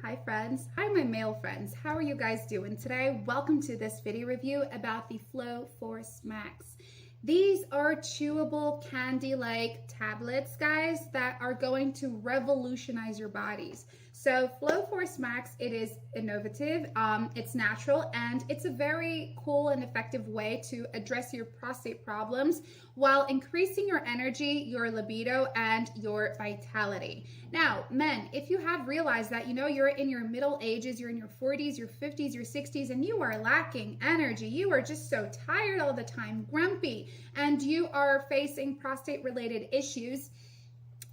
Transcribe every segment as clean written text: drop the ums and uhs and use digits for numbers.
Hi friends, hi my male friends, how are you guys doing today? Welcome to this video review about the FlowForce Max. These are chewable candy-like tablets, guys, that are going to revolutionize your bodies. So FlowForce Max, it is innovative, it's natural, and it's a very cool and effective way to address your prostate problems while increasing your energy, your libido, and your vitality. Now, men, if you have realized that, you're in your middle ages, you're in your 40s, your 50s, your 60s, and you are lacking energy, you are just so tired all the time, grumpy, and you are facing prostate-related issues,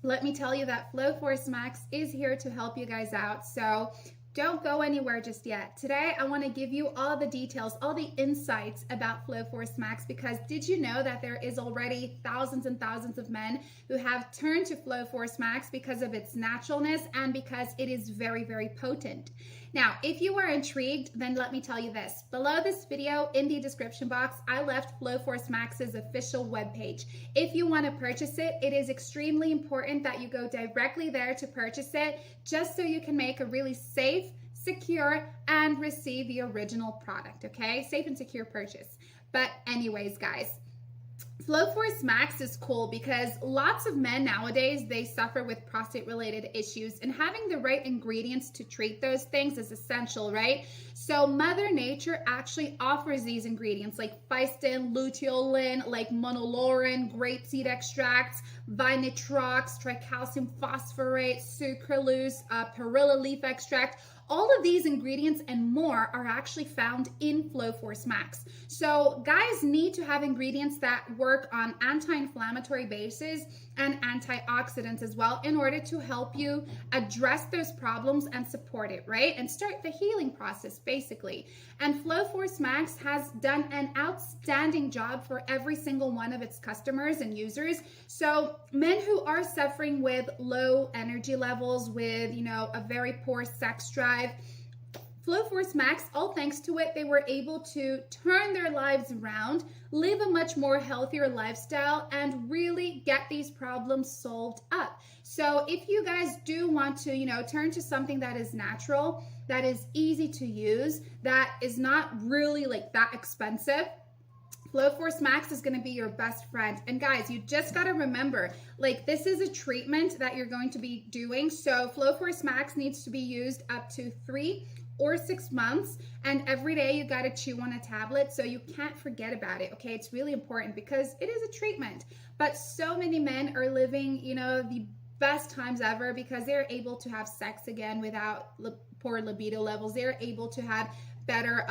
let me tell you that FlowForce Max is here to help you guys out. So don't go anywhere just yet. Today, I want to give you all the details, all the insights about FlowForce Max, because did you know that there is already thousands and thousands of men who have turned to FlowForce Max because of its naturalness and because it is very, very potent. Now, if you are intrigued, then let me tell you this. Below this video, in the description box, I left FlowForce Max's official webpage. If you want to purchase it, it is extremely important that you go directly there to purchase it, just so you can make a really safe, secure, and receive the original product, okay? Safe and secure purchase. But anyways, guys, FlowForce Max is cool because lots of men nowadays, they suffer with prostate-related issues, and having the right ingredients to treat those things is essential, right? So Mother Nature actually offers these ingredients like physin, luteolin, like monolaurin, grapeseed extracts, vinitrox, tricalcium phosphorate, sucralose, perilla leaf extract. All of these ingredients and more are actually found in FlowForce Max. So guys need to have ingredients that work on anti-inflammatory bases and antioxidants as well in order to help you address those problems and support it, right? And start the healing process, basically. And FlowForce Max has done an outstanding job for every single one of its customers and users. So men who are suffering with low energy levels, with, a very poor sex drive, FlowForce Max, all thanks to it, they were able to turn their lives around, live a much more healthier lifestyle, and really get these problems solved up. So if you guys do want to, turn to something that is natural, that is easy to use, that is not really like that expensive, FlowForce Max is going to be your best friend. And guys, you just got to remember, like, this is a treatment that you're going to be doing. So FlowForce Max needs to be used up to 3 or 6 months, and every day you got to chew on a tablet, so you can't forget about it, okay? It's really important because it is a treatment. But so many men are living, the best times ever because they're able to have sex again without poor libido levels. They're able to have better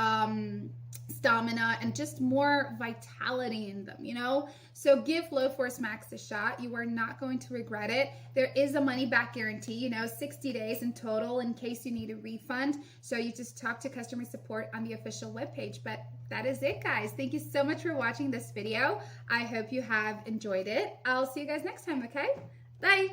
stamina and just more vitality in them, So give FlowForce Max a shot. You are not going to regret it. There is a money back guarantee, 60 days in total in case you need a refund. So you just talk to customer support on the official webpage. But that is it, guys. Thank you so much for watching this video. I hope you have enjoyed it. I'll see you guys next time, okay? Bye.